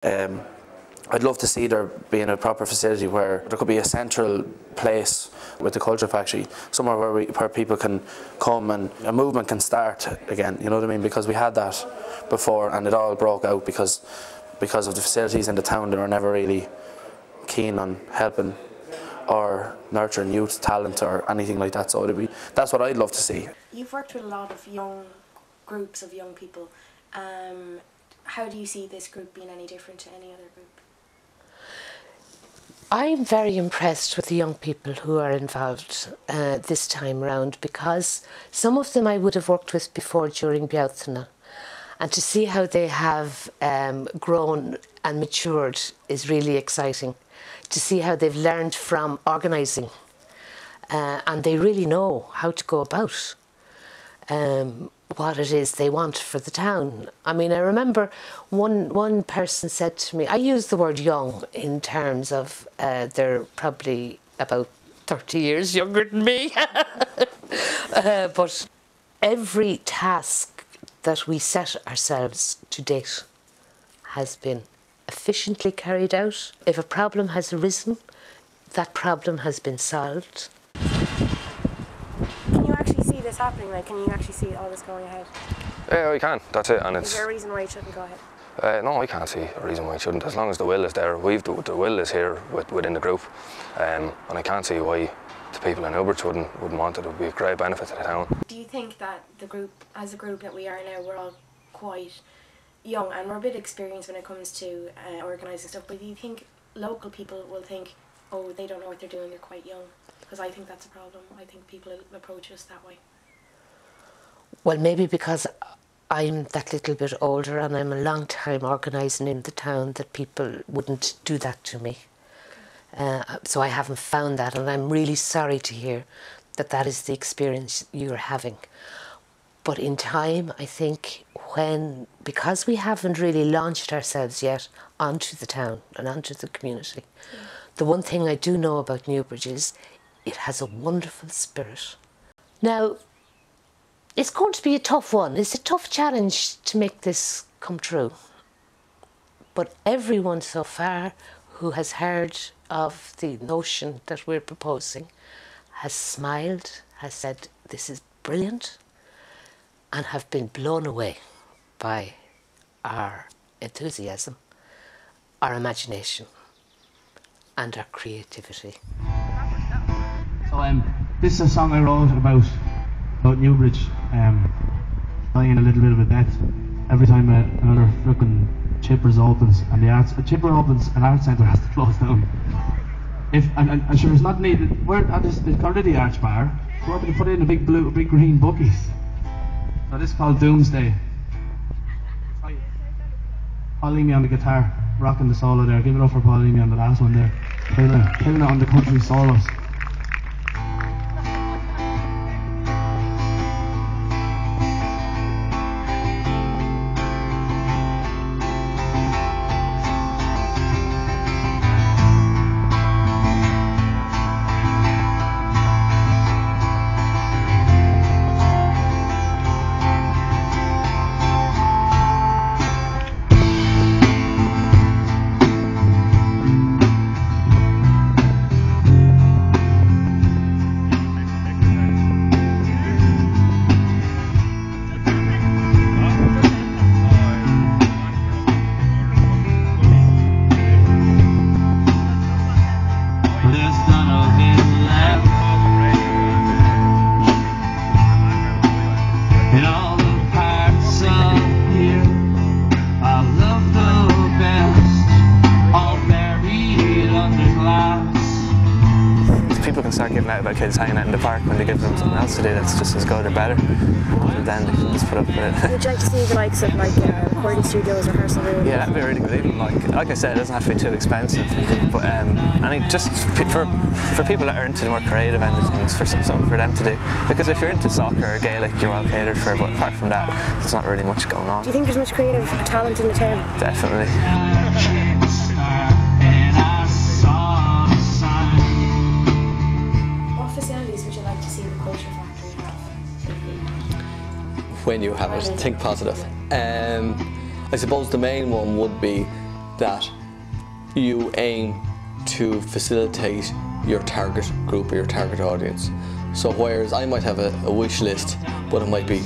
I'd love to see there being a proper facility where there could be a central place with the culture factory, somewhere where people can come and a movement can start again, you know what I mean? Because we had that before and it all broke out because of the facilities in the town. They were never really keen on helping or nurturing youth talent or anything like that, so that's what I'd love to see. You've worked with a lot of young groups of young people. How do you see this group being any different to any other group? I'm very impressed with the young people who are involved this time round, because some of them I would have worked with before during Bealtaine, and to see how they have grown and matured is really exciting. To see how they've learned from organising and they really know how to go about what it is they want for the town. I mean, I remember one person said to me, I use the word young in terms of they're probably about 30 years younger than me, but every task that we set ourselves to date has been efficiently carried out. If a problem has arisen, that problem has been solved. Can you actually see this happening? Like, can you actually see all this going ahead? Yeah, we can. That's it. And is there a reason why it shouldn't go ahead? No, I can't see a reason why it shouldn't. As long as the will is there, the will is here within the group, and I can't see why the people in Newbridge wouldn't want it. It would be a great benefit to the town. Do you think that the group, as a group that we are now, we're all quite young and we're a bit experienced when it comes to organising stuff, but do you think local people will think, oh, they don't know what they're doing, they're quite young? Because I think that's a problem. I think people approach us that way. Well, maybe because I'm that little bit older and I'm a long time organising in the town, that people wouldn't do that to me. So I haven't found that, and I'm really sorry to hear that that is the experience you're having. But in time, I think because we haven't really launched ourselves yet onto the town and onto the community, the one thing I do know about Newbridge is it has a wonderful spirit. Now, it's going to be a tough one. It's a tough challenge to make this come true. But everyone so far who has heard of the notion that we're proposing has smiled, has said this is brilliant, and have been blown away by our enthusiasm, our imagination and our creativity. So this is a song I wrote about Newbridge, dying a little bit of a death every time another fucking Chippers opens, and a Chipper opens, an art centre has to close down. And sure, it's not needed. We're at this currently the Arch Bar. We're going to put in a big green bookies. So this is called Doomsday. Paul Leamy on the guitar, rocking the solo there. Give it up for Paul Leamy on the last one there. Killing it on the country solos. People can start giving out about kids hanging out in the park when they give them something else to do that's just as good or better, and then they can just put up with it. Would you like to see the likes of recording studios, rehearsal rooms? Yeah, that'd be really good. Even like I said, it doesn't have to be too expensive, but I think just for people that are into the more creative end of things, for something for them to do. Because if you're into soccer or Gaelic, you're well catered for, but apart from that, there's not really much going on. Do you think there's much creative talent in the town? Definitely. When you have it, think positive. I suppose the main one would be that you aim to facilitate your target group or your target audience. So whereas I might have a wish list, but it might be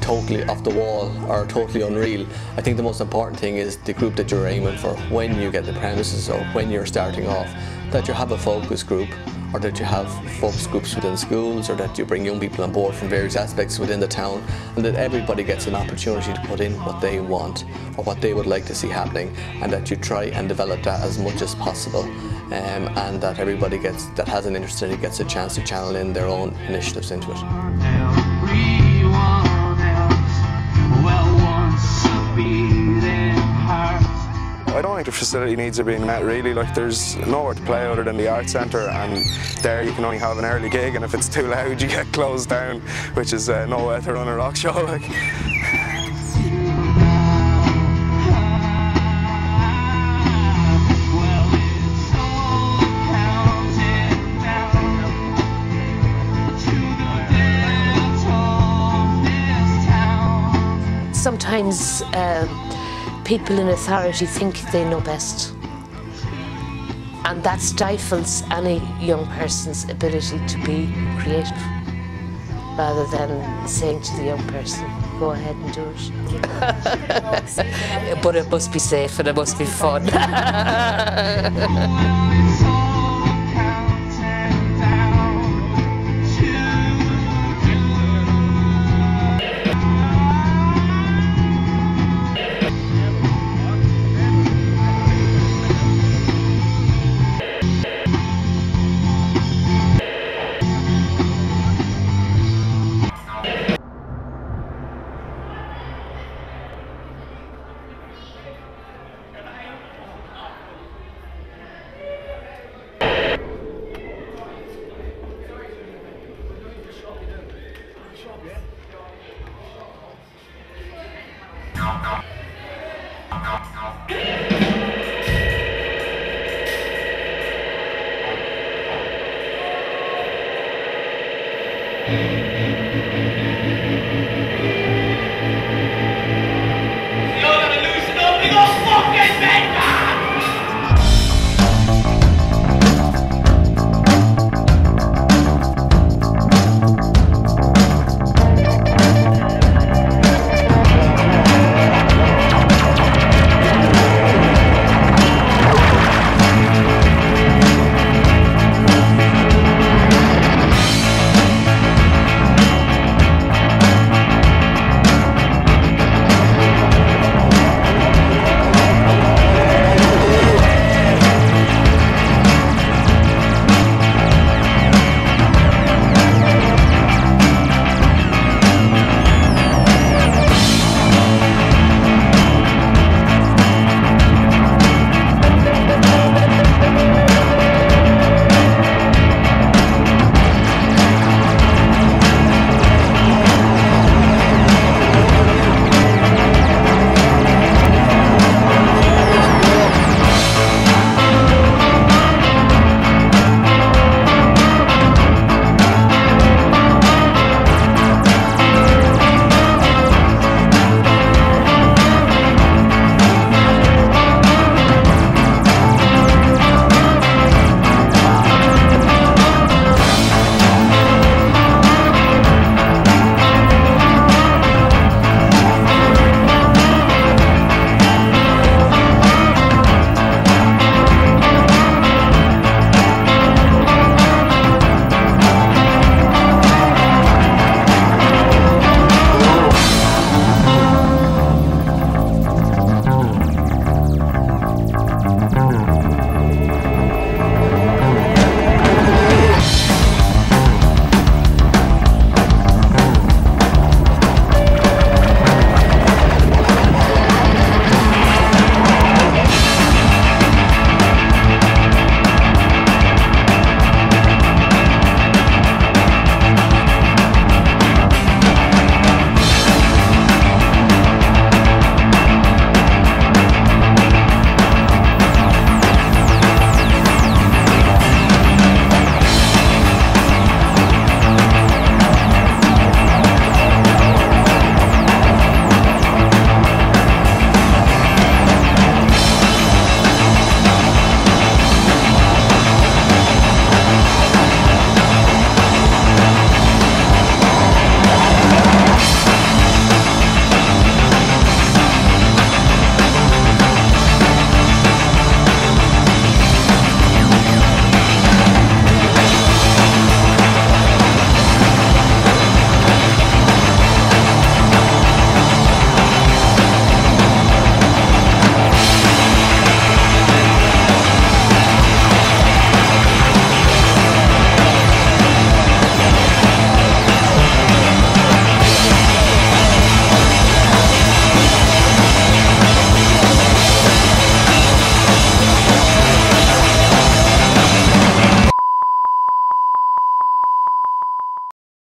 totally off the wall or totally unreal, I think the most important thing is the group that you're aiming for when you get the premises or when you're starting off, that you have a focus group, or that you have focus groups within schools, or that you bring young people on board from various aspects within the town, and that everybody gets an opportunity to put in what they want or what they would like to see happening, and that you try and develop that as much as possible, and that everybody that has an interest in it gets a chance to channel in their own initiatives into it. I don't think the facility needs are being met really. Like, there's nowhere to play other than the arts centre, and there you can only have an early gig, and if it's too loud you get closed down, which is no way to run a rock show. Like. Sometimes people in authority think they know best, and that stifles any young person's ability to be creative, rather than saying to the young person, go ahead and do it. But it must be safe and it must be fun. You're gonna loosen up, you got fucking men!